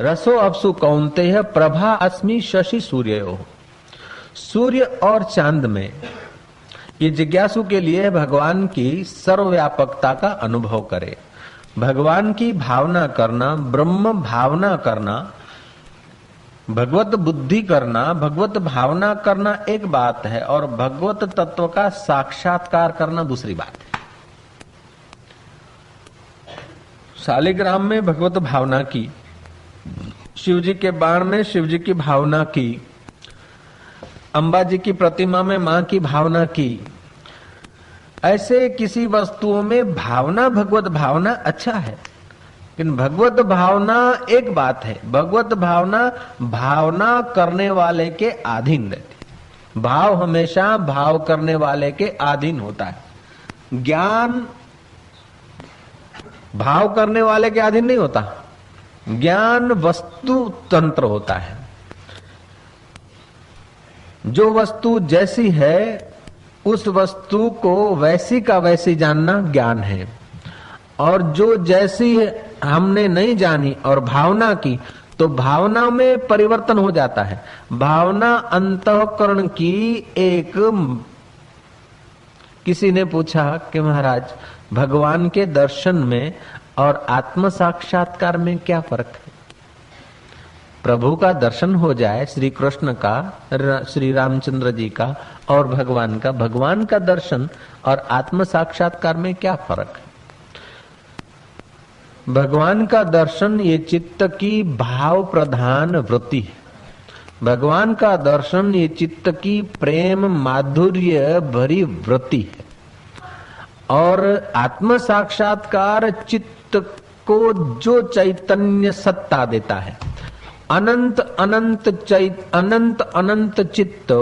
रसो अप्सु कौन्तेय प्रभा अस्मि शशि सूर्यो। सूर्य और चांद में, ये जिज्ञासु के लिए भगवान की सर्वव्यापकता का अनुभव करे। भगवान की भावना करना, ब्रह्म भावना करना, भगवत बुद्धि करना, भगवत भावना करना एक बात है और भगवत तत्व का साक्षात्कार करना दूसरी बात है। शालिग्राम में भगवत भावना की, शिव जी के बाण में शिव जी की भावना की, अंबा जी की प्रतिमा में मां की भावना की। ऐसे किसी वस्तुओं में भावना, भगवत भावना अच्छा है, लेकिन भगवत भावना एक बात है। भगवत भावना भावना करने वाले के अधीन रहती। भाव हमेशा भाव करने वाले के अधीन होता है। ज्ञान भाव करने वाले के अधीन नहीं होता। ज्ञान वस्तु तंत्र होता है। जो वस्तु जैसी है उस वस्तु को वैसी का वैसी जानना ज्ञान है, और जो जैसी हमने नहीं जानी और भावना की तो भावना में परिवर्तन हो जाता है। भावना अंतःकरण की एक, किसी ने पूछा कि महाराज भगवान के दर्शन में और आत्म साक्षात्कार में क्या फर्क है? प्रभु का दर्शन हो जाए, श्री कृष्ण का, श्री रामचंद्र जी का और भगवान का दर्शन और आत्म साक्षात्कार में क्या फर्क है? भगवान का दर्शन ये चित्त की भाव प्रधान वृत्ति है। भगवान का दर्शन ये चित्त की प्रेम माधुर्य भरी वृत्ति है। और आत्म साक्षात्कार चित्त को जो चैतन्य सत्ता देता है, अनंत अनंत अनंत अनंत चित्त,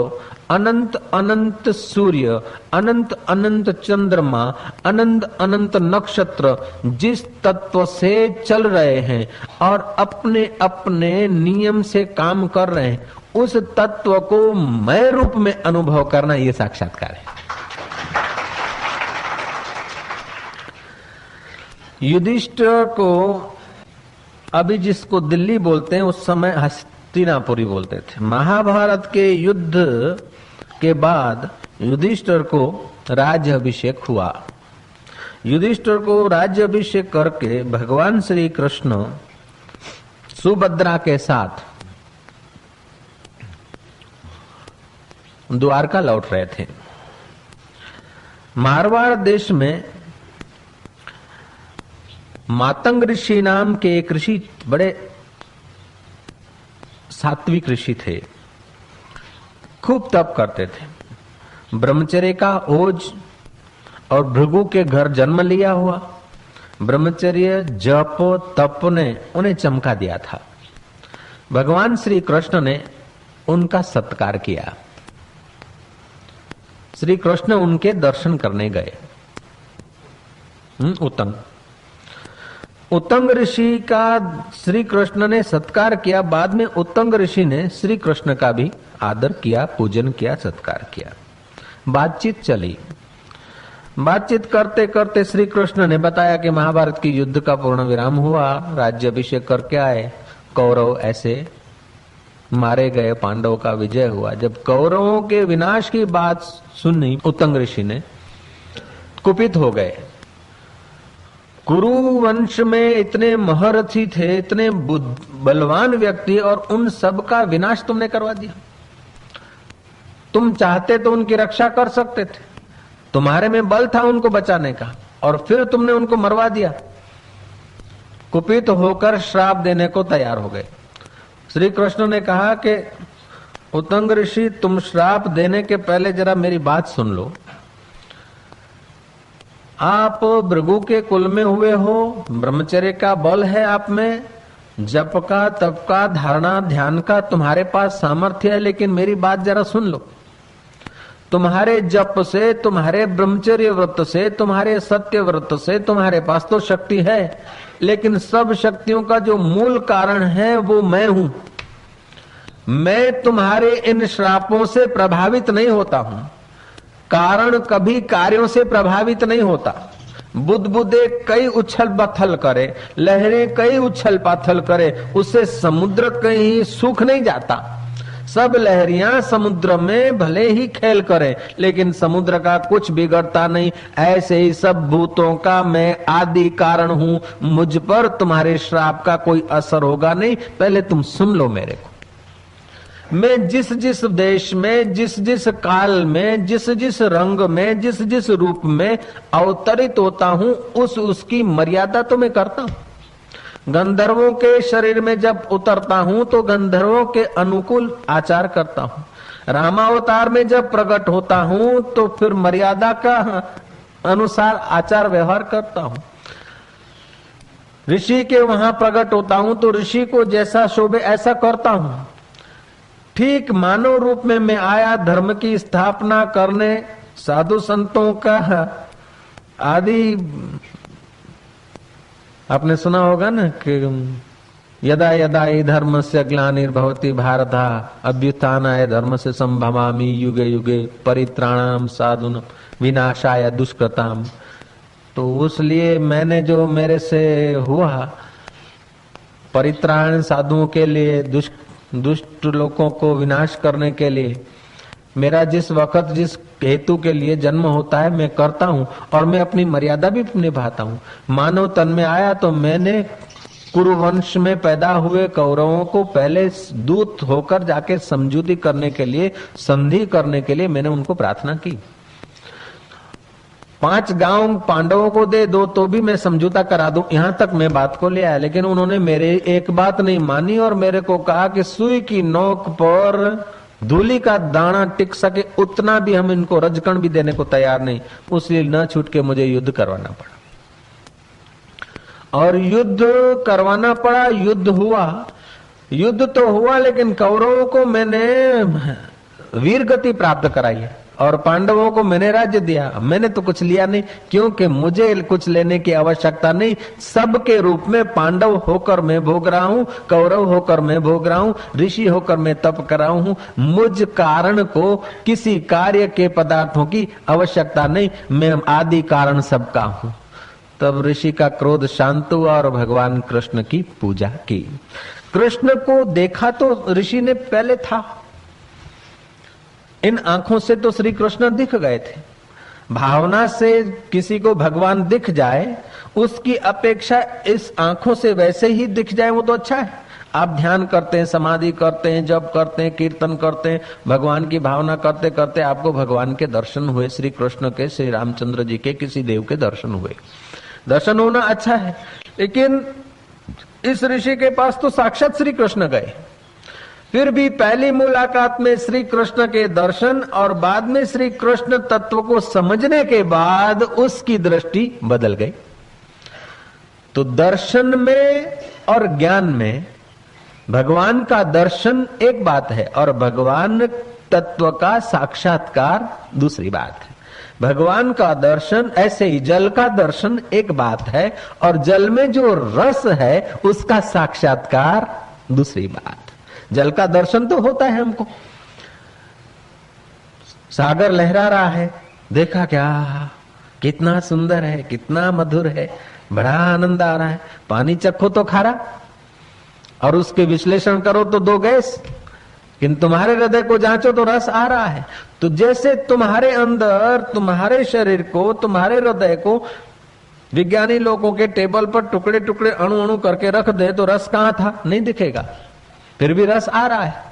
अनंत अनंत सूर्य, अनंत अनंत चंद्रमा, अनंत अनंत नक्षत्र जिस तत्व से चल रहे हैं और अपने अपने नियम से काम कर रहे हैं, उस तत्व को मैं रूप में अनुभव करना, ये साक्षात्कार है। युधिष्ठिर को, अभी जिसको दिल्ली बोलते हैं उस समय हस्तिनापुरी बोलते थे। महाभारत के युद्ध के बाद युधिष्ठिर को राज्य अभिषेक हुआ। युधिष्ठिर को राज्य अभिषेक करके भगवान श्री कृष्ण सुभद्रा के साथ द्वारका लौट रहे थे। मारवाड़ देश में मातंग ऋषि नाम के एक ऋषि, बड़े सात्विक ऋषि थे, खूब तप करते थे। ब्रह्मचर्य का ओज और भृगु के घर जन्म लिया हुआ ब्रह्मचर्य जप तप ने उन्हें चमका दिया था। भगवान श्री कृष्ण ने उनका सत्कार किया। श्री कृष्ण उनके दर्शन करने गए। उत्तंग ऋषि का श्री कृष्ण ने सत्कार किया। बाद में उत्तंग ऋषि ने श्री कृष्ण का भी आदर किया, पूजन किया, सत्कार किया। बातचीत चली। बातचीत करते करते श्री कृष्ण ने बताया कि महाभारत की युद्ध का पूर्ण विराम हुआ, राज्य अभिषेक करके आए, कौरव ऐसे मारे गए, पांडवों का विजय हुआ। जब कौरवों के विनाश की बात सुनी उत्तंग ऋषि ने कुपित हो गए। कुरु वंश में इतने महारथी थे, इतने बलवान व्यक्ति, और उन सब का विनाश तुमने करवा दिया। तुम चाहते तो उनकी रक्षा कर सकते थे, तुम्हारे में बल था उनको बचाने का, और फिर तुमने उनको मरवा दिया। कुपित होकर श्राप देने को तैयार हो गए। श्री कृष्ण ने कहा कि उत्तंग ऋषि, तुम श्राप देने के पहले जरा मेरी बात सुन लो। आप भृगु के कुल में हुए हो, ब्रह्मचर्य का बल है आप में, जप का तप का धारणा ध्यान का तुम्हारे पास सामर्थ्य है, लेकिन मेरी बात जरा सुन लो। तुम्हारे जप से, तुम्हारे ब्रह्मचर्य व्रत से, तुम्हारे सत्य व्रत से तुम्हारे पास तो शक्ति है, लेकिन सब शक्तियों का जो मूल कारण है वो मैं हूं। मैं तुम्हारे इन श्रापों से प्रभावित नहीं होता हूं। कारण कभी कार्यों से प्रभावित नहीं होता। बुदबुदे कई उछल बथल करे, लहरें कई उछल पाथल करे, उससे समुद्र कहीं सूख नहीं जाता। सब लहरियां समुद्र में भले ही खेल करे, लेकिन समुद्र का कुछ बिगड़ता नहीं। ऐसे ही सब भूतों का मैं आदि कारण हूं, मुझ पर तुम्हारे श्राप का कोई असर होगा नहीं। पहले तुम सुन लो मेरे को। मैं जिस जिस देश में, जिस जिस काल में, जिस जिस रंग में, जिस जिस रूप में अवतरित होता हूं, उसकी मर्यादा तो मैं करता हूं। गंधर्वों के शरीर में जब उतरता हूं तो गंधर्वों के अनुकूल आचार करता हूं। रामावतार में जब प्रकट होता हूं तो फिर मर्यादा का अनुसार आचार व्यवहार करता हूं। ऋषि के वहां प्रकट होता हूं तो ऋषि को जैसा शोभे ऐसा करता हूं। ठीक मानव रूप में मैं आया धर्म की स्थापना करने, साधु संतों का आदि। आपने सुना होगा ना कि यदा यदा हि धर्मस्य ग्लानिर्भवति भारत अभ्युत्थानाय धर्मस्य संभवामि युगे युगे परित्राणाय साधूनां विनाशाय दुष्कृताम्। तो उसलिए मैंने जो मेरे से हुआ परित्राण साधुओं के लिए, दुष्ट लोगों को विनाश करने के लिए, मेरा जिस वक्त जिस हेतु के लिए जन्म होता है मैं करता हूं और मैं अपनी मर्यादा भी निभाता हूं। मानव तन में आया तो मैंने कुरुवंश में पैदा हुए कौरवों को पहले दूत होकर जाके समझौती करने के लिए, संधि करने के लिए मैंने उनको प्रार्थना की। 5 गांव पांडवों को दे दो तो भी मैं समझौता करा दूं, यहां तक मैं बात को ले आया। लेकिन उन्होंने मेरे एक बात नहीं मानी और मेरे को कहा कि सुई की नोक पर धूली का दाना टिक सके उतना भी हम इनको रजकण भी देने को तैयार नहीं। उसलिए न छूट के मुझे युद्ध करवाना पड़ा और युद्ध करवाना पड़ा। युद्ध हुआ, युद्ध तो हुआ, लेकिन कौरवों को मैंने वीर गति प्राप्त कराई है और पांडवों को मैंने राज्य दिया। मैंने तो कुछ लिया नहीं, क्योंकि मुझे कुछ लेने की आवश्यकता नहीं। सबके रूप में पांडव होकर मैं भोग रहा हूं, कौरव होकर मैं भोग रहा हूं, ऋषि होकर मैं तप कर रहा हूं। मुझ कारण को किसी कार्य के पदार्थों की आवश्यकता नहीं, मैं आदि कारण सबका हूं। तब ऋषि का क्रोध शांत हुआ और भगवान कृष्ण की पूजा की। कृष्ण को देखा तो ऋषि ने पहले था, इन आंखों से तो श्री कृष्ण दिख गए थे। भावना से किसी को भगवान दिख जाए, उसकी अपेक्षा इस आंखों से वैसे ही दिख जाए वो तो अच्छा है। आप ध्यान करते हैं, समाधि करते हैं, जप करते हैं, कीर्तन करते हैं, भगवान की भावना करते करते आपको भगवान के दर्शन हुए, श्री कृष्ण के, श्री रामचंद्र जी के, किसी देव के दर्शन हुए। दर्शन होना अच्छा है, लेकिन इस ऋषि के पास तो साक्षात श्री कृष्ण गए। फिर भी पहली मुलाकात में श्री कृष्ण के दर्शन और बाद में श्री कृष्ण तत्व को समझने के बाद उसकी दृष्टि बदल गई। तो दर्शन में और ज्ञान में भगवान का दर्शन एक बात है और भगवान तत्व का साक्षात्कार दूसरी बात है। भगवान का दर्शन, ऐसे ही जल का दर्शन एक बात है और जल में जो रस है उसका साक्षात्कार दूसरी बात। जल का दर्शन तो होता है हमको, सागर लहरा रहा है, देखा क्या कितना सुंदर है, कितना मधुर है, बड़ा आनंद आ रहा है। पानी चखो तो खारा और उसके विश्लेषण करो तो 2 गैस, किंतु तुम्हारे हृदय को जांचो तो रस आ रहा है। तो जैसे तुम्हारे अंदर, तुम्हारे शरीर को, तुम्हारे हृदय को विज्ञानी लोगों के टेबल पर टुकड़े टुकड़े अणु अणु करके रख दे तो रस कहां था, नहीं दिखेगा, फिर भी रस आ रहा है।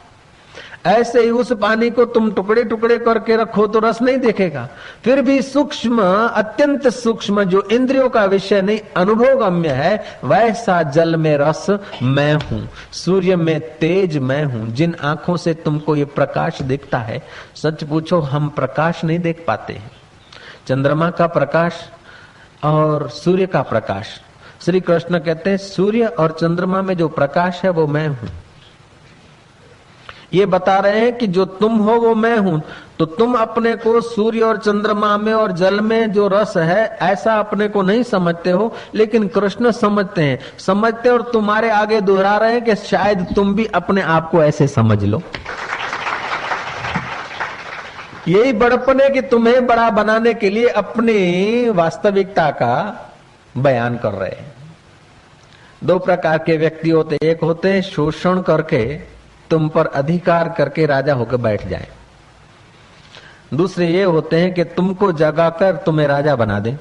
ऐसे ही उस पानी को तुम टुकड़े टुकड़े करके रखो तो रस नहीं दिखेगा, फिर भी सूक्ष्म, अत्यंत सूक्ष्म, जो इंद्रियों का विषय नहीं, अनुभवगम्य है, वैसा जल में रस मैं हूं, सूर्य में तेज मैं हूं। जिन आंखों से तुमको ये प्रकाश दिखता है, सच पूछो हम प्रकाश नहीं देख पाते हैं। चंद्रमा का प्रकाश और सूर्य का प्रकाश, श्री कृष्ण कहते हैं सूर्य और चंद्रमा में जो प्रकाश है वो मैं हूं। ये बता रहे हैं कि जो तुम हो वो मैं हूं। तो तुम अपने को सूर्य और चंद्रमा में और जल में जो रस है ऐसा अपने को नहीं समझते हो, लेकिन कृष्ण समझते हैं, समझते और तुम्हारे आगे दोहरा रहे हैं कि शायद तुम भी अपने आप को ऐसे समझ लो। यही बड़पन है कि तुम्हें बड़ा बनाने के लिए अपनी वास्तविकता का बयान कर रहे हैं। दो प्रकार के व्यक्ति होते, एक होते हैं शोषण करके तुम पर अधिकार करके राजा होकर बैठ जाए, दूसरे ये होते हैं कि तुमको जगाकर तुम्हें राजा बना दे।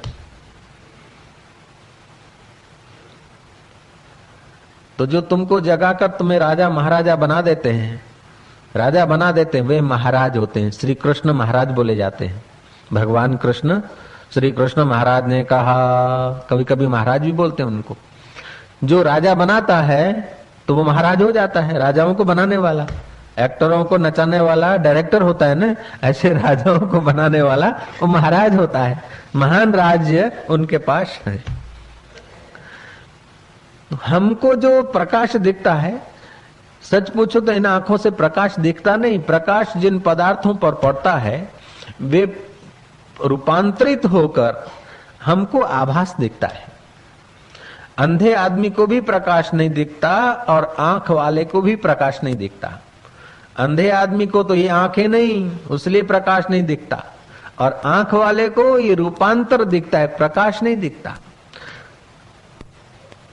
तो जो तुमको जगाकर तुम्हें राजा महाराजा बना देते हैं, राजा बना देते हैं, वे महाराज होते हैं। श्री कृष्ण महाराज बोले जाते हैं। भगवान कृष्ण, श्री कृष्ण महाराज ने कहा, कभी कभी महाराज भी बोलते हैं उनको। जो राजा बनाता है तो वो महाराज हो जाता है। राजाओं को बनाने वाला, एक्टरों को नचाने वाला डायरेक्टर होता है ना, ऐसे राजाओं को बनाने वाला वो महाराज होता है। महान राज्य उनके पास है। हमको जो प्रकाश दिखता है, सच पूछो तो इन आंखों से प्रकाश दिखता नहीं। प्रकाश जिन पदार्थों पर पड़ता है वे रूपांतरित होकर हमको आभास दिखता है। अंधे आदमी को भी प्रकाश नहीं दिखता और आंख वाले को भी प्रकाश नहीं दिखता। अंधे आदमी को तो ये आंखें नहीं, उसलिए प्रकाश नहीं दिखता, और आंख वाले को ये रूपांतर दिखता है, प्रकाश नहीं दिखता।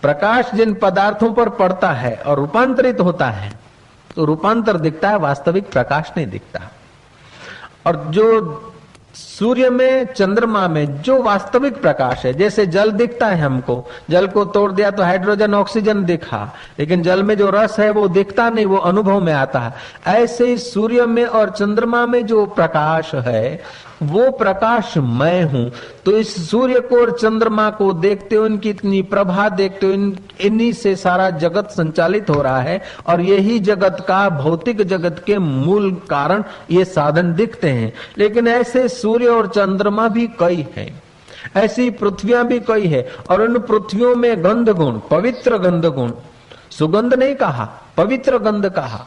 प्रकाश जिन पदार्थों पर पड़ता है और रूपांतरित होता है तो रूपांतर दिखता है, वास्तविक प्रकाश नहीं दिखता। और जो सूर्य में, चंद्रमा में जो वास्तविक प्रकाश है, जैसे जल दिखता है हमको, जल को तोड़ दिया तो हाइड्रोजन ऑक्सीजन दिखा, लेकिन जल में जो रस है वो दिखता नहीं, वो अनुभव में आता है। ऐसे ही सूर्य में और चंद्रमा में जो प्रकाश है वो प्रकाश मैं हूं। तो इस सूर्य को और चंद्रमा को देखते हो, इनकी इतनी प्रभा देखते हो, इन्हीं से सारा जगत संचालित हो रहा है। और यही जगत का, भौतिक जगत के मूल कारण ये साधन दिखते हैं। लेकिन ऐसे सूर्य और चंद्रमा भी कई हैं, ऐसी पृथ्वियां भी कई है। और उन पृथ्वियों में गंध गुण, पवित्र गंध गुण, सुगंध नहीं कहा, पवित्र गंध कहा।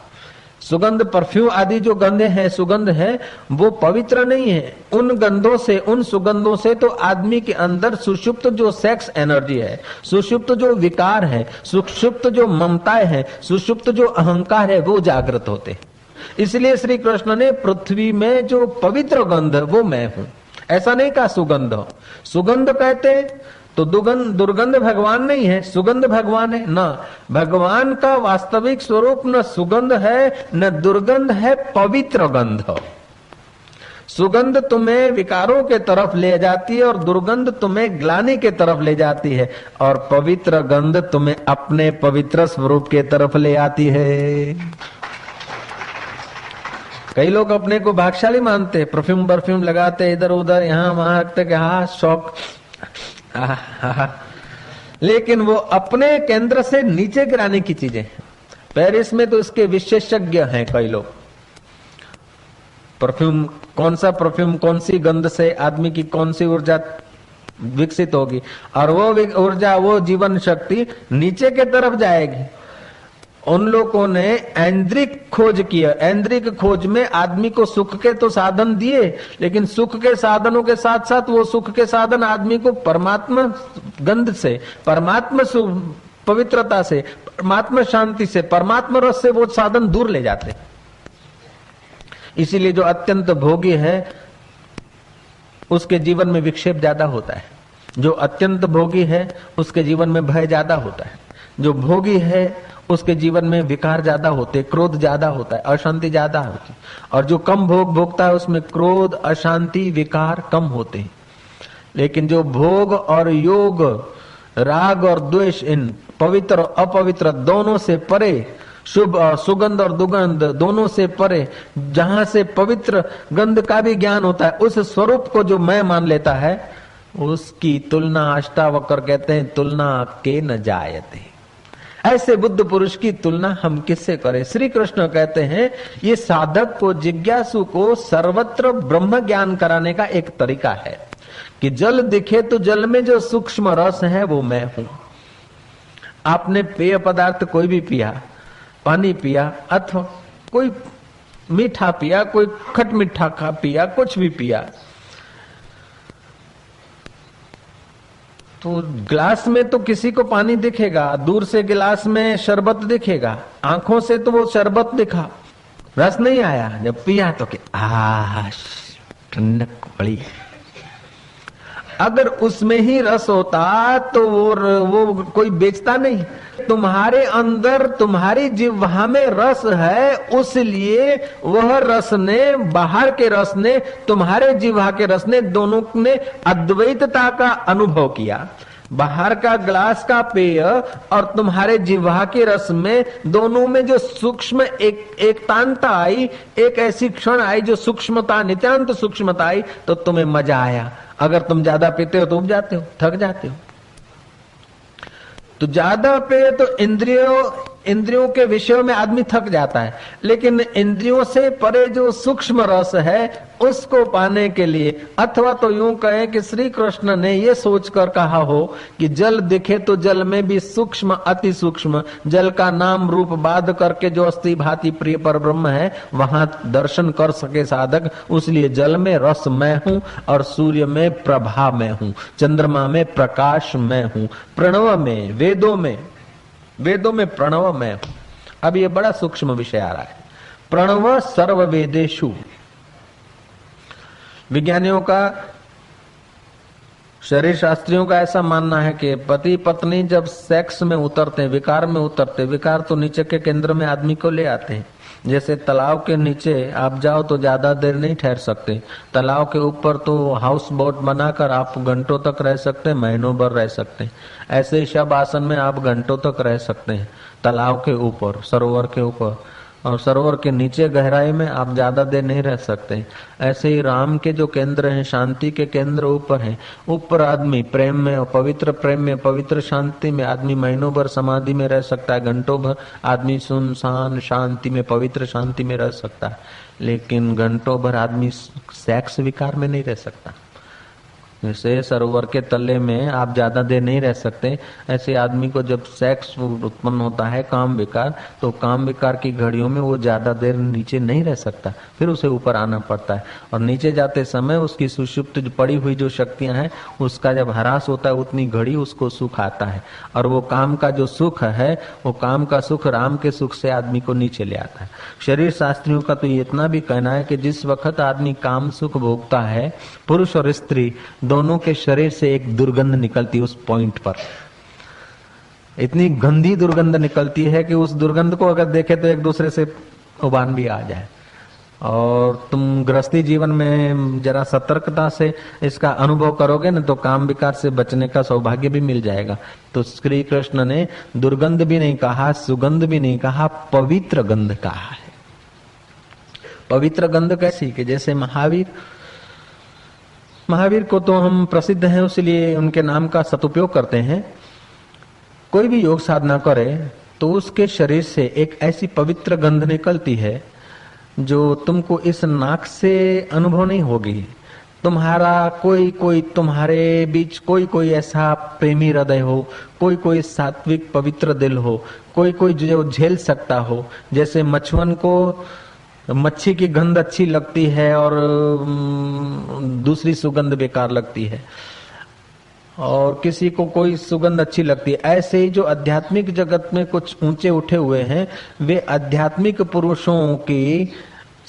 सुगंध, परफ्यूम आदि जो गंधे हैं, सुगंध है, वो पवित्र नहीं है। उन गंधों से, उन सुगंधों से तो आदमी के अंदर सुषुप्त जो सेक्स एनर्जी है, सुषुप्त जो विकार है, सुषुप्त जो ममताएं है, सुषुप्त जो अहंकार है, वो जागृत होते हैं। इसलिए श्री कृष्ण ने पृथ्वी में जो पवित्र गंध वो मैं हूं, ऐसा नहीं कहा सुगंध। सुगंध कहते तो दुर्गंध भगवान नहीं है, सुगंध भगवान है ना। भगवान का वास्तविक स्वरूप न सुगंध है न दुर्गंध है, पवित्र गंध। सुगंध तुम्हें विकारों के तरफ ले जाती है और दुर्गंध तुम्हें ग्लानि के तरफ ले जाती है, और पवित्र गंध तुम्हें अपने पवित्र स्वरूप के तरफ ले आती है। कई लोग अपने को भाग्यशाली मानते, परफ्यूम लगाते इधर उधर, यहाँ वहां तक, हाँ शौक, लेकिन वो अपने केंद्र से नीचे गिराने की चीजें हैं। पेरिस में तो इसके विशेषज्ञ हैं कई लोग। परफ्यूम, कौन सा परफ्यूम, कौन सी गंध से आदमी की कौन सी ऊर्जा विकसित होगी, और वो ऊर्जा, वो जीवन शक्ति नीचे के तरफ जाएगी। उन लोगों ने ऐन्द्रिक खोज किया। ऐन्द्रिक खोज में आदमी को सुख के तो साधन दिए, लेकिन सुख के साधनों के साथ साथ वो सुख के साधन आदमी को परमात्मा गंध से, परमात्मा पवित्रता से, परमात्मा शांति से, परमात्मा रस से वो साधन दूर ले जाते। इसीलिए जो अत्यंत भोगी है उसके जीवन में विक्षेप ज्यादा होता है। जो अत्यंत भोगी है उसके जीवन में भय ज्यादा होता है। जो भोगी है उसके जीवन में विकार ज्यादा होते, क्रोध ज्यादा होता है, अशांति ज्यादा होती। और जो कम भोग भोगता है उसमें क्रोध, अशांति, विकार कम होते हैं। लेकिन जो भोग और योग, राग और द्वेष, इन पवित्र और अपवित्र दोनों से परे, शुभ और सुगंध और दुगंध दोनों से परे, जहां से पवित्र गंध का भी ज्ञान होता है, उस स्वरूप को जो मैं मान लेता है, उसकी तुलना अष्टावक्र कहते हैं, तुलना के न जायते। ऐसे बुद्ध पुरुष की तुलना हम किससे करें। श्री कृष्ण कहते हैं ये साधक को, जिज्ञासु को सर्वत्र ब्रह्म ज्ञान कराने का एक तरीका है कि जल दिखे तो जल में जो सूक्ष्म रस है वो मैं हूं। आपने पेय पदार्थ कोई भी पिया, पानी पिया अथवा कोई मीठा पिया, कोई खट मीठा खा पिया, कुछ भी पिया, तो ग्लास में तो किसी को पानी दिखेगा, दूर से गिलास में शरबत दिखेगा, आंखों से तो वो शरबत दिखा, रस नहीं आया। जब पिया तो ठंडक बड़ी। अगर उसमें ही रस होता तो वो कोई बेचता नहीं। तुम्हारे अंदर, तुम्हारी जिह्वा में रस है, उसलिए वह रस ने, बाहर के रस ने, तुम्हारे जिह्वा के रस ने, दोनों ने अद्वैतता का अनुभव किया। बाहर का ग्लास का पेय और तुम्हारे जिह्वा के रस में, दोनों में जो सूक्ष्म एकतांता आई, एक ऐसी क्षण आई जो सूक्ष्मता, नितांत सूक्ष्मता आई, तो तुम्हें मजा आया। अगर तुम ज्यादा पीते हो तो उब जाते हो, थक जाते हो। तो ज्यादा पे तो इंद्रियों के विषयों में आदमी थक जाता है, लेकिन इंद्रियों से परे जो सूक्ष्म रस है उसको पाने के लिए, अथवा तो यूं कहें कि श्री कृष्ण ने ये सोचकर कहा हो कि जल दिखे तो जल में भी सूक्ष्म, अति सूक्ष्म जल का नाम रूप बाध करके जो अस्थि भांति प्रिय पर ब्रह्म है, वहां दर्शन कर सके साधक। उसलिए जल में रस मैं हूं और सूर्य में प्रभा मैं हूं, चंद्रमा में प्रकाश मैं हूं, प्रणव में, वेदों में प्रणव मैं हूं। अब ये बड़ा सूक्ष्म विषय आ रहा है। प्रणव सर्व वेदेषु। विज्ञानियों का, शरीर शास्त्रियों का ऐसा मानना है कि पति पत्नी जब सेक्स में उतरते हैं, विकार में उतरते, विकार तो नीचे के केंद्र में आदमी को ले आते हैं। जैसे तालाब के नीचे आप जाओ तो ज्यादा देर नहीं ठहर सकते, तालाब के ऊपर तो हाउस बोट बनाकर आप घंटों तक रह सकते हैं, महीनों भर रह सकते हैं। ऐसे ही शव आसन में आप घंटों तक रह सकते हैं तालाब के ऊपर, सरोवर के ऊपर, और सरोवर के नीचे गहराई में आप ज्यादा देर नहीं रह सकते। ऐसे ही राम के जो केंद्र हैं, शांति के केंद्र ऊपर हैं, ऊपर आदमी प्रेम में, पवित्र प्रेम में, पवित्र शांति में आदमी महीनों भर समाधि में रह सकता है, घंटों भर आदमी सुनसान शांति में, पवित्र शांति में रह सकता है, लेकिन घंटों भर आदमी सेक्स विकार में नहीं रह सकता। जैसे सरोवर के तले में आप ज्यादा देर नहीं रह सकते, ऐसे आदमी को जब सेक्स उत्पन्न होता है, काम विकार, तो काम विकार की घड़ियों में वो ज्यादा देर नीचे नहीं रह सकता, फिर उसे ऊपर आना पड़ता है। और नीचे जाते समय उसकी सुषुप्त जो पड़ी हुई जो शक्तियां हैं, उसका जब ह्रास होता है उतनी घड़ी उसको सुख आता है, और वो काम का जो सुख है, वो काम का सुख राम के सुख से आदमी को नीचे ले आता है। शरीर शास्त्रियों का तो ये इतना भी कहना है कि जिस वक्त आदमी काम सुख भोगता है, पुरुष और स्त्री दोनों के शरीर से एक दुर्गंध निकलती, उस पॉइंट पर इतनी गंदी दुर्गंध निकलती है कि उस दुर्गंध को अगर देखे तो एक दूसरे से उबान भी आ जाए। और तुम गृहस्थी जीवन में जरा सतर्कता से इसका अनुभव करोगे ना, तो काम विकार से बचने का सौभाग्य भी मिल जाएगा। तो श्री कृष्ण ने दुर्गंध भी नहीं कहा, सुगंध भी नहीं कहा, पवित्र गंध कहा है। पवित्र गंध कैसी कि जैसे महावीर को तो हम प्रसिद्ध हैं, उसलिए उनके नाम का सदुपयोग करते हैं। कोई भी योग साधना करे तो उसके शरीर से एक ऐसी पवित्र गंध निकलती है जो तुमको इस नाक से अनुभव नहीं होगी। तुम्हारा कोई तुम्हारे बीच कोई ऐसा प्रेमी हृदय हो, कोई सात्विक पवित्र दिल हो, कोई जो झेल सकता हो। जैसे मछुअन को मच्छी की गंध अच्छी लगती है और दूसरी सुगंध बेकार लगती है, और किसी को कोई सुगंध अच्छी लगती है। ऐसे ही जो आध्यात्मिक जगत में कुछ ऊंचे उठे हुए हैं, वे आध्यात्मिक पुरुषों की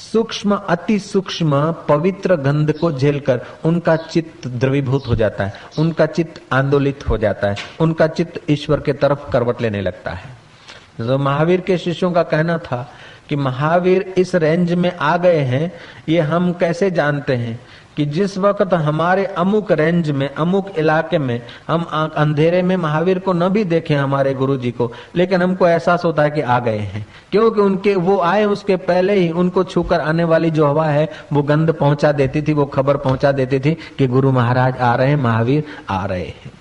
सूक्ष्म, अति सूक्ष्म पवित्र गंध को झेलकर उनका चित्त द्रवीभूत हो जाता है, उनका चित्त आंदोलित हो जाता है, उनका चित्त ईश्वर के तरफ करवट लेने लगता है। तो महावीर के शिष्यों का कहना था कि महावीर इस रेंज में आ गए हैं। ये हम कैसे जानते हैं कि जिस वक्त हमारे अमुक रेंज में, अमुक इलाके में हम अंधेरे में महावीर को न भी देखें, हमारे गुरुजी को, लेकिन हमको एहसास होता है कि आ गए हैं, क्योंकि उनके वो आए उसके पहले ही उनको छूकर आने वाली जो हवा है वो गंध पहुंचा देती थी, वो खबर पहुंचा देती थी कि गुरु महाराज आ रहे हैं, महावीर आ रहे हैं।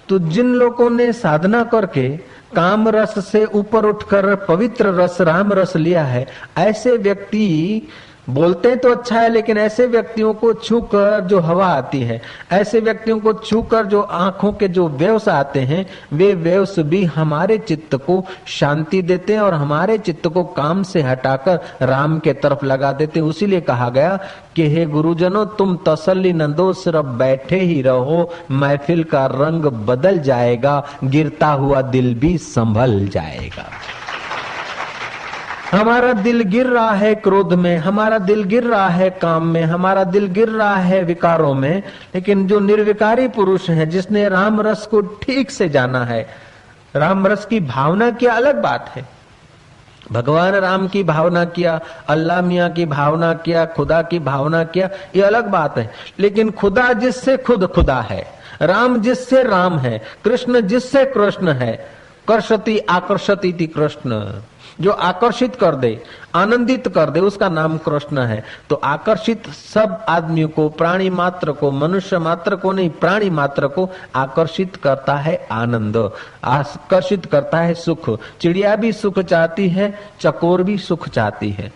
तो जिन लोगों ने साधना करके काम रस से ऊपर उठकर पवित्र रस, राम रस लिया है, ऐसे व्यक्ति बोलते तो अच्छा है, लेकिन ऐसे व्यक्तियों को छूकर जो हवा आती है, ऐसे व्यक्तियों को छूकर जो आंखों के जो वेव्स आते हैं, वे वेव्स भी हमारे चित्त को शांति देते हैं और हमारे चित्त को काम से हटाकर राम के तरफ लगा देते। उसीलिए कहा गया कि हे गुरुजनों, तुम तसल्ली न दो, सिर्फ बैठे ही रहो, महफिल का रंग बदल जाएगा, गिरता हुआ दिल भी संभल जाएगा। हमारा दिल गिर रहा है क्रोध में, हमारा दिल गिर रहा है काम में, हमारा दिल गिर रहा है विकारों में, लेकिन जो निर्विकारी पुरुष है, जिसने राम रस को ठीक से जाना है, राम रस की भावना की अलग बात है। भगवान राम की भावना किया, अल्लाह मियाँ की भावना किया, खुदा की भावना किया, ये अलग बात है। लेकिन खुदा जिससे खुद खुदा है, राम जिससे राम है, कृष्ण जिससे कृष्ण है, कर्षति आकर्षति इति कृष्ण, जो आकर्षित कर दे, आनंदित कर दे, उसका नाम कृष्ण है। तो आकर्षित सब आदमियों को, प्राणी मात्र को, मनुष्य मात्र को नहीं, प्राणी मात्र को आकर्षित करता है आनंद, आकर्षित करता है सुख। चिड़िया भी सुख चाहती है, चकोर भी सुख चाहती है,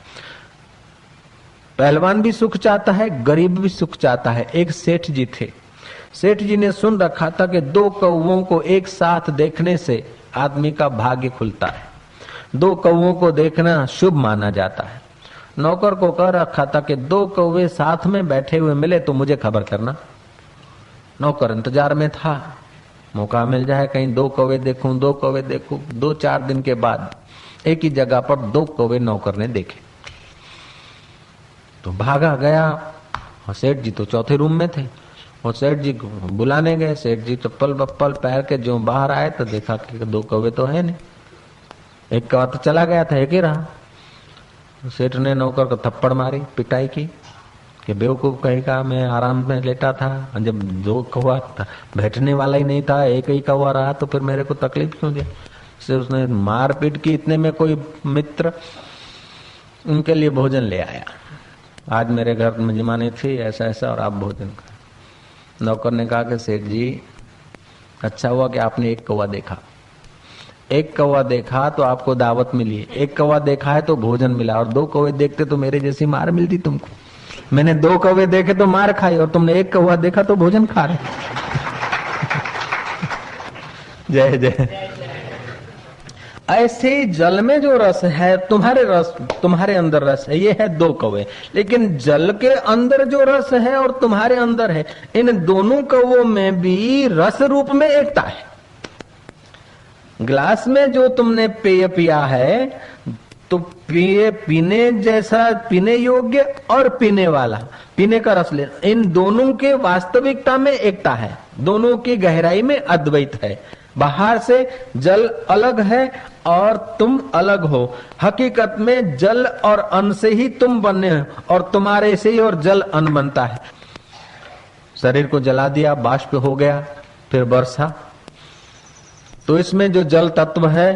पहलवान भी सुख चाहता है, गरीब भी सुख चाहता है। एक सेठ जी थे, सेठ जी ने सुन रखा था कि 2 कौवों को एक साथ देखने से आदमी का भाग्य खुलता है, 2 कौवों को देखना शुभ माना जाता है। नौकर को कह रखा था कि 2 कौवे साथ में बैठे हुए मिले तो मुझे खबर करना। नौकर इंतजार में था, मौका मिल जाए कहीं 2 कौवे देखूं, 2 कौवे देखूं। 2-4 दिन के बाद एक ही जगह पर 2 कौवे नौकर ने देखे, तो भागा गया। और सेठ जी तो चौथे रूम में थे, और सेठ जी को बुलाने गए। सेठ जी चप्पल बप्पल पैर के जो बाहर आए तो देखा कि 2 कौवे तो है नहीं, एक कौवा तो चला गया था, एक ही रहा। सेठ ने नौकर को थप्पड़ मारी, पिटाई की कि बेवकूफ कहेगा, मैं आराम में लेटा था, जब 2 कौवा बैठने वाला ही नहीं था, एक ही कौवा रहा, तो फिर मेरे को तकलीफ क्यों दी। से उसने मारपीट की। इतने में कोई मित्र उनके लिए भोजन ले आया, आज मेरे घर में मेजबानी थी, ऐसा ऐसा, और आप भोजन कर। नौकर ने कहा कि सेठ जी, अच्छा हुआ कि आपने एक कौवा देखा, एक कौवा देखा तो आपको दावत मिली, एक कौवा देखा है तो भोजन मिला, और 2 कौवे देखते तो मेरे जैसी मार मिलती तुमको। मैंने 2 कौवे देखे तो मार खाई, और तुमने एक कौवा देखा तो भोजन खा रहे। जय जय। ऐसे जल में जो रस है, तुम्हारे अंदर रस है, ये है 2 कौवे। लेकिन जल के अंदर जो रस है और तुम्हारे अंदर है, इन दोनों कौवों में भी रस रूप में एकता है। गिलास में जो तुमने पेय पिया है, तो पीने जैसा, पीने योग्य और पीने वाला, पीने का रस ले, इन दोनों के वास्तविकता में एकता है, दोनों की गहराई में अद्वैत है। बाहर से जल अलग है और तुम अलग हो, हकीकत में जल और अन्न से ही तुम बने हो, और तुम्हारे से ही और जल अन्न बनता है। शरीर को जला दिया, बाष्प हो गया, फिर वर्षा, तो इसमें जो जल तत्व है,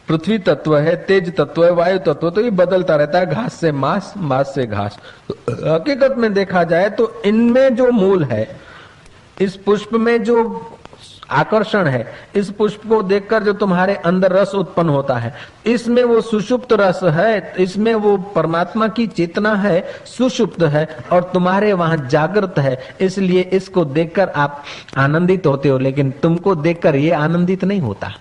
पृथ्वी तत्व है, तेज तत्व है, वायु तत्व, तो ये बदलता रहता है, घास से मांस, मांस से घास। तो हकीकत में देखा जाए तो इनमें जो मूल है, इस पुष्प में जो आकर्षण है, इस पुष्प को देखकर जो तुम्हारे अंदर रस उत्पन्न होता है, इसमें वो सुषुप्त रस है, इसमें वो परमात्मा की चेतना है, सुषुप्त है, और तुम्हारे वहां जागृत है। इसलिए इसको देखकर आप आनंदित होते हो, लेकिन तुमको देखकर ये आनंदित नहीं होता।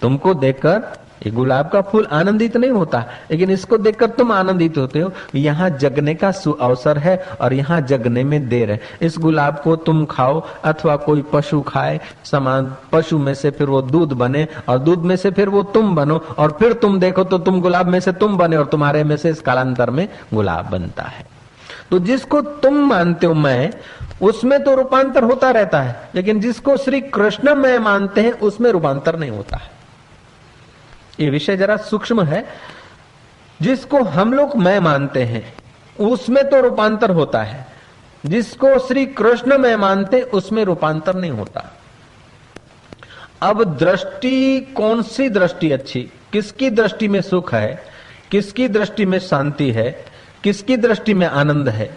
तुमको देखकर ये गुलाब का फूल आनंदित नहीं होता, लेकिन इसको देखकर तुम आनंदित होते हो। यहाँ जगने का अवसर है और यहाँ जगने में देर है। इस गुलाब को तुम खाओ अथवा कोई पशु खाए, समान पशु में से फिर वो दूध बने, और दूध में से फिर वो तुम बनो, और फिर तुम देखो तो तुम गुलाब में से तुम बने, और तुम्हारे में से इस कालांतर में गुलाब बनता है। तो जिसको तुम मानते हो मैं, उसमें तो रूपांतर होता रहता है, लेकिन जिसको श्री कृष्ण मैं मानते हैं उसमें रूपांतर नहीं होता है। ये विषय जरा सूक्ष्म है। जिसको हम लोग मैं मानते हैं उसमें तो रूपांतर होता है, जिसको श्री कृष्ण मैं मानते उसमें रूपांतर नहीं होता। अब दृष्टि, कौन सी दृष्टि अच्छी, किसकी दृष्टि में सुख है, किसकी दृष्टि में शांति है, किसकी दृष्टि में आनंद है।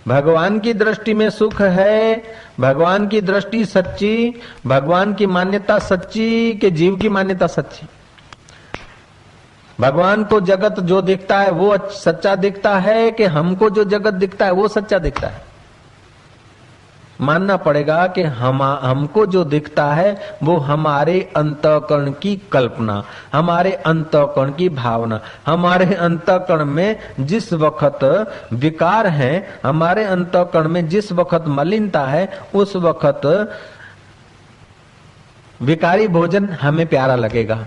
भगवान की दृष्टि में सुख है, भगवान की दृष्टि सच्ची, भगवान की मान्यता सच्ची कि जीव की मान्यता सच्ची। भगवान को जगत जो दिखता है वो सच्चा दिखता है कि हमको जो जगत दिखता है वो सच्चा दिखता है। मानना पड़ेगा कि हमको जो दिखता है वो हमारे अंतःकरण की कल्पना, हमारे अंतःकरण की भावना, हमारे अंतःकरण में जिस वक्त विकार है, हमारे अंतःकरण में जिस वक्त मलिनता है, उस वक्त विकारी भोजन हमें प्यारा लगेगा।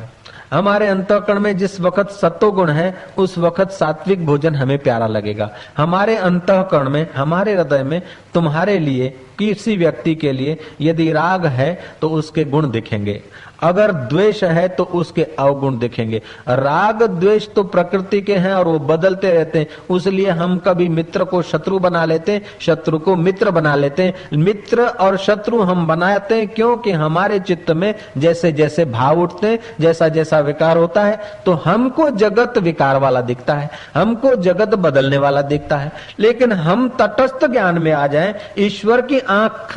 हमारे अंतःकरण में जिस वक्त सत्वगुण है उस वक्त सात्विक भोजन हमें प्यारा लगेगा। हमारे अंतःकरण में, हमारे हृदय में तुम्हारे लिए, किसी व्यक्ति के लिए यदि राग है तो उसके गुण दिखेंगे, अगर द्वेष है तो उसके अवगुण दिखेंगे। राग द्वेष तो प्रकृति के हैं और वो बदलते रहते हैं, इसलिए हम कभी मित्र को शत्रु बना लेते हैं, शत्रु को मित्र बना लेते हैं। मित्र और शत्रु हम बनाते हैं क्योंकि हमारे चित्त में जैसे जैसे भाव उठते हैं, जैसा जैसा विकार होता है, तो हमको जगत विकार वाला दिखता है, हमको जगत बदलने वाला दिखता है। लेकिन हम तटस्थ ज्ञान में आ जाएं, ईश्वर की आंख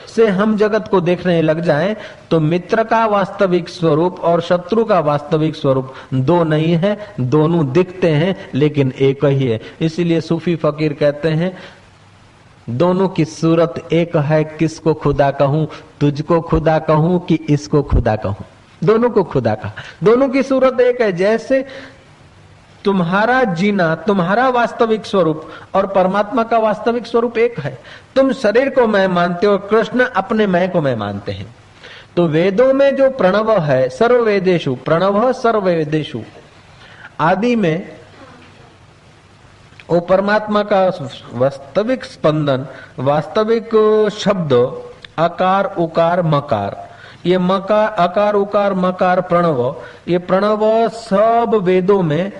से हम जगत को देखने लग जाएं, तो मित्र का वास्तविक स्वरूप और शत्रु का वास्तविक स्वरूप दो नहीं है, दोनों दिखते हैं लेकिन एक ही है। इसीलिए सूफी फकीर कहते हैं दोनों की सूरत एक है, किसको खुदा कहूं, तुझको खुदा कहूं कि इसको खुदा कहूं। दोनों को खुदा कहा, दोनों की सूरत एक है। जैसे तुम्हारा जीना, तुम्हारा वास्तविक स्वरूप और परमात्मा का वास्तविक स्वरूप एक है। तुम शरीर को मैं मानते हो, कृष्ण अपने मैं को मैं मानते हैं। तो वेदों में जो प्रणव है, सर्ववेदेषु प्रणव सर्ववेदेषु, आदि में वो परमात्मा का वास्तविक स्पंदन, वास्तविक शब्द अकार उकार मकार, ये मकार अकार उकार मकार प्रणव, ये प्रणव सब वेदों में,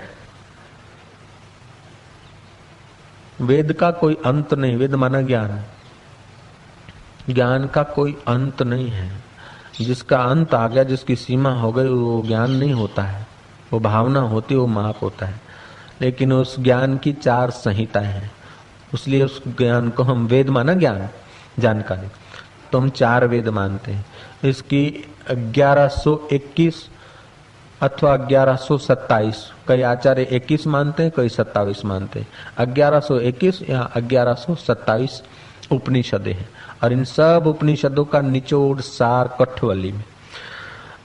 वेद का कोई अंत नहीं। वेद माना ज्ञान, ज्ञान का कोई अंत नहीं है। जिसका अंत आ गया, जिसकी सीमा हो गई, वो ज्ञान नहीं होता है, वो भावना होती है, वो माप होता है। लेकिन उस ज्ञान की 4 संहिताएं हैं, इसलिए उस ज्ञान को हम वेद माना ज्ञान, जानकारी, तो हम 4 वेद मानते हैं। इसकी 1121 अथवा 1127, कई आचार्य 21 मानते हैं, कई 27 मानते हैं। 1121 या 1127 उपनिषदें हैं, और इन सब उपनिषदों का निचोड़ सार कठवली में,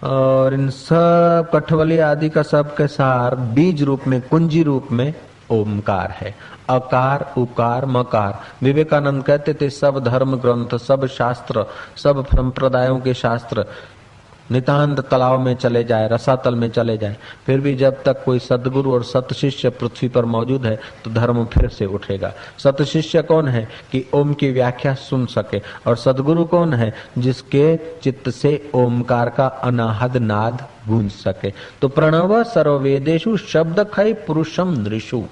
और इन सब कठवली आदि का सब के सार बीज रूप में, कुंजी रूप में ओमकार है। अकार उकार मकार। विवेकानंद कहते थे सब धर्म ग्रंथ, सब शास्त्र, सब संप्रदायों के शास्त्र नितांत तालाब में चले जाए, रसातल में चले जाए, फिर भी जब तक कोई सदगुरु और सत शिष्य पृथ्वी पर मौजूद है तो धर्म फिर से उठेगा। सत शिष्य कौन है कि ओम की व्याख्या सुन सके, और सदगुरु कौन है जिसके चित्त से ओमकार का अनाहद नाद गूंज सके। तो प्रणव सर्ववेदेषु शब्द खै पुरुषम नृषु।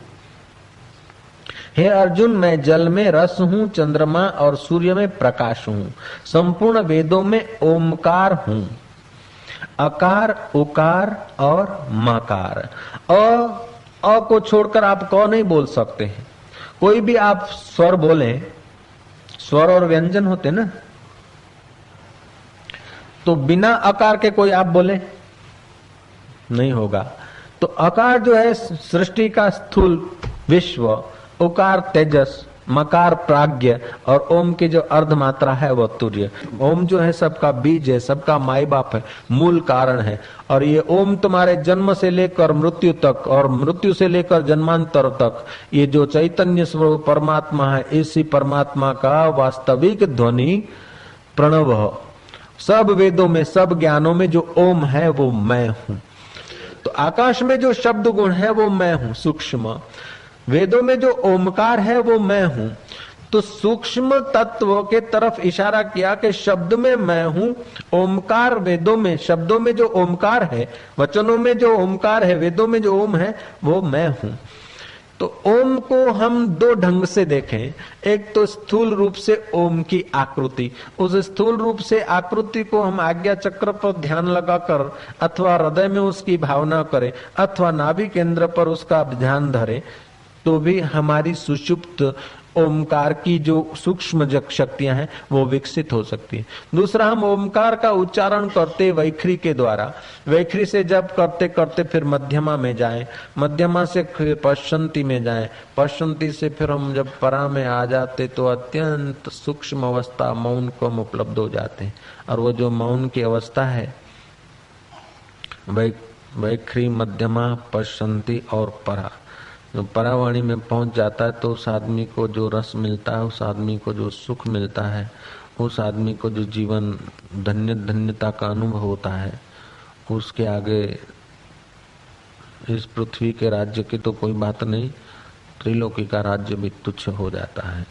हे अर्जुन, मैं जल में रस हूँ, चंद्रमा और सूर्य में प्रकाश हूँ, संपूर्ण वेदों में ओमकार हूँ। अकार उकार और मकार। अ को छोड़कर आप क नहीं बोल सकते हैं। कोई भी आप स्वर बोले, स्वर और व्यंजन होते ना, तो बिना अकार के कोई आप बोले नहीं होगा। तो अकार जो है सृष्टि का स्थूल विश्व, उकार तेजस, मकार प्राज्ञ, और ओम की जो अर्ध मात्रा है वो तुर्य। ओम जो है सबका बीज है, सबका माई बाप है, मूल कारण है। और ये ओम तुम्हारे जन्म से लेकर मृत्यु तक और मृत्यु से लेकर जन्मांतर तक ये जो चैतन्य स्वरूप परमात्मा है, इसी परमात्मा का वास्तविक ध्वनि प्रणव। सब वेदों में, सब ज्ञानों में जो ओम है वो मैं हूं। तो आकाश में जो शब्द गुण है वो मैं हूं, सूक्ष्म। वेदों में जो ओमकार है वो मैं हूं। तो सूक्ष्म तत्व के तरफ इशारा किया कि शब्द में मैं हूं। ओमकार वेदों में, शब्दों में जो ओमकार है, वचनों में जो ओमकार है, वेदों में जो ओम है वो मैं हूं। तो ओम को हम 2 ढंग से देखें। एक तो स्थूल रूप से ओम की आकृति, उस स्थूल रूप से आकृति को हम आज्ञा चक्र पर ध्यान लगाकर अथवा हृदय में उसकी भावना करें अथवा नाभि केंद्र पर उसका ध्यान धरें, तो भी हमारी सुषुप्त ओमकार की जो सूक्ष्म शक्तियां हैं वो विकसित हो सकती है। दूसरा, हम ओमकार का उच्चारण करते वैखरी के द्वारा, वैखरी से जब करते करते फिर मध्यमा में जाएं, मध्यमा से फिर पश्चंती में जाएं, पश्चंती से फिर हम जब परा में आ जाते तो अत्यंत सूक्ष्म अवस्था मौन को हम उपलब्ध हो जाते हैं। और वो जो मौन की अवस्था है, वैखरी, मध्यमा, पश्चंती और परा, परावाणी में पहुंच जाता है तो उस आदमी को जो रस मिलता है, उस आदमी को जो सुख मिलता है, उस आदमी को जो जीवन धन्यता का अनुभव होता है, उसके आगे इस पृथ्वी के राज्य की तो कोई बात नहीं, त्रिलोकी का राज्य भी तुच्छ हो जाता है।